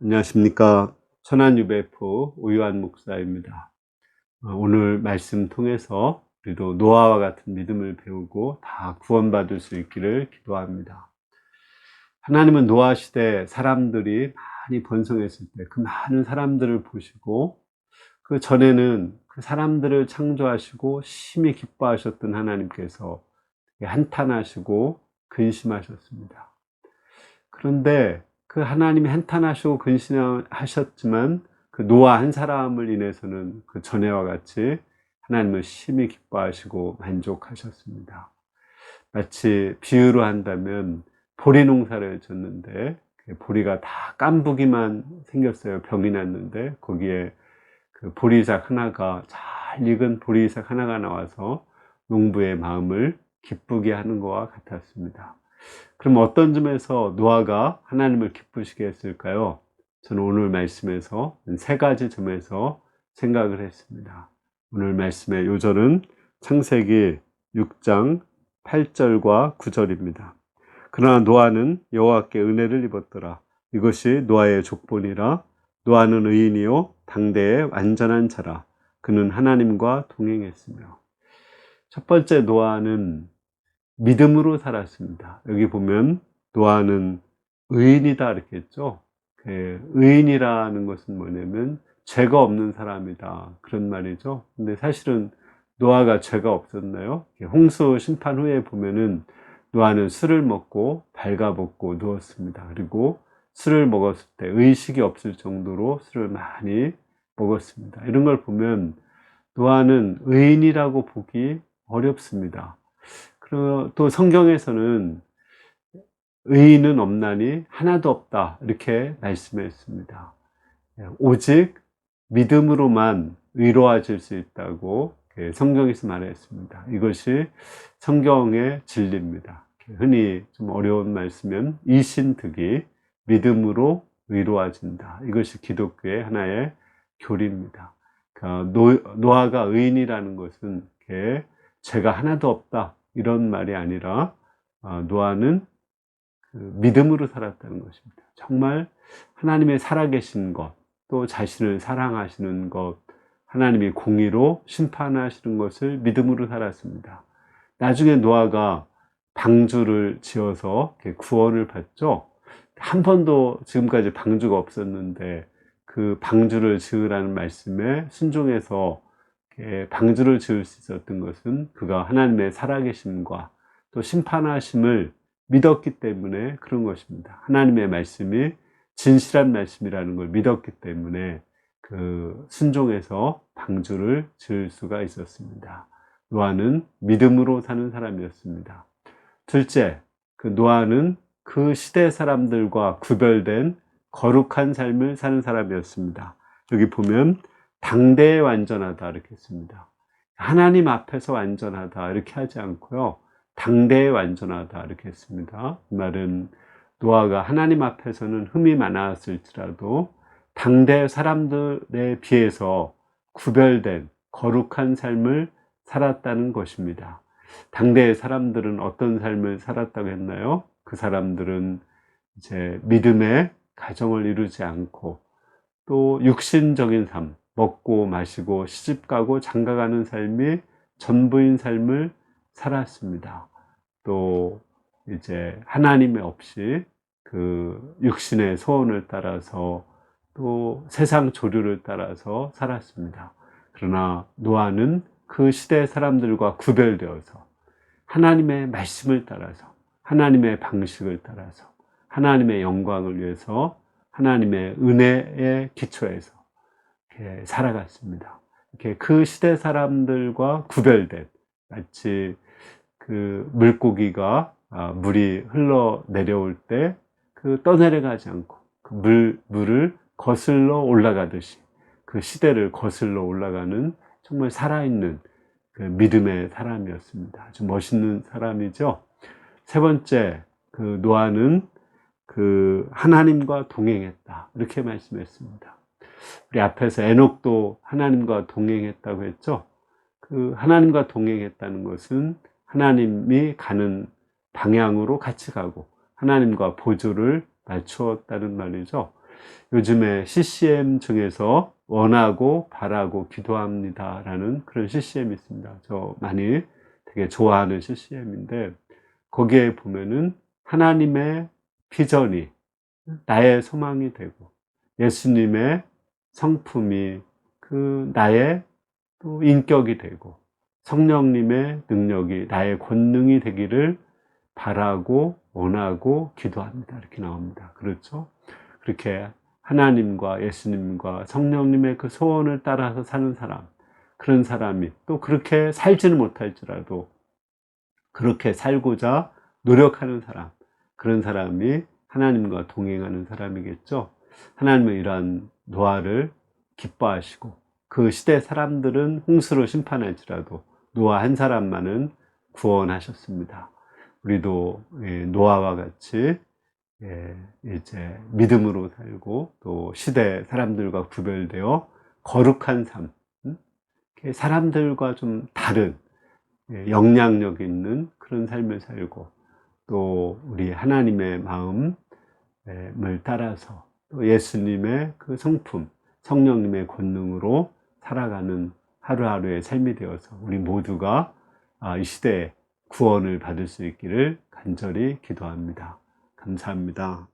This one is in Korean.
안녕하십니까. 천안유배포 오유환 목사입니다. 오늘 말씀 통해서 우리도 노아와 같은 믿음을 배우고 다 구원받을 수 있기를 기도합니다. 하나님은 노아 시대 사람들이 많이 번성했을 때 그 많은 사람들을 보시고 그 전에는 그 사람들을 창조하시고 심히 기뻐하셨던 하나님께서 한탄하시고 근심하셨습니다. 그런데 그 하나님이 한탄하시고 근심하셨지만 그 노아 한 사람을 인해서는 그 전에와 같이 하나님을 심히 기뻐하시고 만족하셨습니다. 마치 비유로 한다면 보리 농사를 졌는데 그 보리가 다 깐부기만 생겼어요. 병이 났는데 거기에 그 보리삭 하나가 잘 익은 보리삭 하나가 나와서 농부의 마음을 기쁘게 하는 것과 같았습니다. 그럼 어떤 점에서 노아가 하나님을 기쁘시게 했을까요? 저는 오늘 말씀에서 세 가지 점에서 생각을 했습니다. 오늘 말씀의 요절은 창세기 6장 8절과 9절입니다. 그러나 노아는 여호와께 은혜를 입었더라. 이것이 노아의 족본이라. 노아는 의인이요 당대의 완전한 자라. 그는 하나님과 동행했으며. 첫 번째, 노아는 믿음으로 살았습니다. 여기 보면 노아는 의인이다 이렇게 했죠. 의인이라는 것은 뭐냐면 죄가 없는 사람이다 그런 말이죠. 근데 사실은 노아가 죄가 없었나요? 홍수 심판 후에 보면은 노아는 술을 먹고 발가벗고 누웠습니다. 그리고 술을 먹었을 때 의식이 없을 정도로 술을 많이 먹었습니다. 이런 걸 보면 노아는 의인이라고 보기 어렵습니다. 그리고 또 성경에서는 의인은 없나니 하나도 없다 이렇게 말씀했습니다. 오직 믿음으로만 의로워질 수 있다고 성경에서 말했습니다. 이것이 성경의 진리입니다. 흔히 좀 어려운 말씀은 이신득이 믿음으로 의로워진다. 이것이 기독교의 하나의 교리입니다. 그러니까 노아가 의인이라는 것은 죄가 하나도 없다 이런 말이 아니라 노아는 믿음으로 살았다는 것입니다. 정말 하나님의 살아계신 것, 또 자신을 사랑하시는 것, 하나님이 공의로 심판하시는 것을 믿음으로 살았습니다. 나중에 노아가 방주를 지어서 구원을 받죠. 한 번도 지금까지 방주가 없었는데 그 방주를 지으라는 말씀에 순종해서 방주를 지을 수 있었던 것은 그가 하나님의 살아계심과 또 심판하심을 믿었기 때문에 그런 것입니다. 하나님의 말씀이 진실한 말씀이라는 걸 믿었기 때문에 그 순종해서 방주를 지을 수가 있었습니다. 노아는 믿음으로 사는 사람이었습니다. 둘째, 그 노아는 그 시대 사람들과 구별된 거룩한 삶을 사는 사람이었습니다. 여기 보면 당대에 완전하다 이렇게 했습니다. 하나님 앞에서 완전하다 이렇게 하지 않고요. 당대에 완전하다 이렇게 했습니다. 이 말은 노아가 하나님 앞에서는 흠이 많았을지라도 당대 사람들에 비해서 구별된 거룩한 삶을 살았다는 것입니다. 당대의 사람들은 어떤 삶을 살았다고 했나요? 그 사람들은 이제 믿음의 가정을 이루지 않고 또 육신적인 삶, 먹고 마시고 시집가고 장가가는 삶이 전부인 삶을 살았습니다. 또 이제 하나님의 없이 그 육신의 소원을 따라서 또 세상 조류를 따라서 살았습니다. 그러나 노아는 그 시대 사람들과 구별되어서 하나님의 말씀을 따라서 하나님의 방식을 따라서 하나님의 영광을 위해서 하나님의 은혜의 기초에서 이렇게 살아갔습니다. 이렇게 그 시대 사람들과 구별된, 마치 그 물고기가 물이 흘러 내려올 때 그 떠내려가지 않고 그 물을 거슬러 올라가듯이 그 시대를 거슬러 올라가는 정말 살아있는 그 믿음의 사람이었습니다. 아주 멋있는 사람이죠. 세 번째, 그 노아는 그 하나님과 동행했다 이렇게 말씀했습니다. 우리 앞에서 에녹도 하나님과 동행했다고 했죠. 그 하나님과 동행했다는 것은 하나님이 가는 방향으로 같이 가고 하나님과 보조를 맞추었다는 말이죠. 요즘에 CCM 중에서 원하고 바라고 기도합니다 라는 그런 CCM이 있습니다. 저 많이 되게 좋아하는 CCM인데 거기에 보면은 하나님의 비전이 나의 소망이 되고 예수님의 성품이 그 나의 또 인격이 되고 성령님의 능력이 나의 권능이 되기를 바라고 원하고 기도합니다. 이렇게 나옵니다. 그렇죠? 그렇게 하나님과 예수님과 성령님의 그 소원을 따라서 사는 사람, 그런 사람이 또 그렇게 살지는 못할지라도 그렇게 살고자 노력하는 사람, 그런 사람이 하나님과 동행하는 사람이겠죠. 하나님은 이러한 노아를 기뻐하시고 그 시대 사람들은 홍수로 심판할지라도 노아 한 사람만은 구원하셨습니다. 우리도 노아와 같이 이제 믿음으로 살고 또 시대 사람들과 구별되어 거룩한 삶, 사람들과 좀 다른 영향력 있는 그런 삶을 살고 또 우리 하나님의 마음을 따라서 또 예수님의 그 성품, 성령님의 권능으로 살아가는 하루하루의 삶이 되어서 우리 모두가 이 시대에 구원을 받을 수 있기를 간절히 기도합니다. 감사합니다.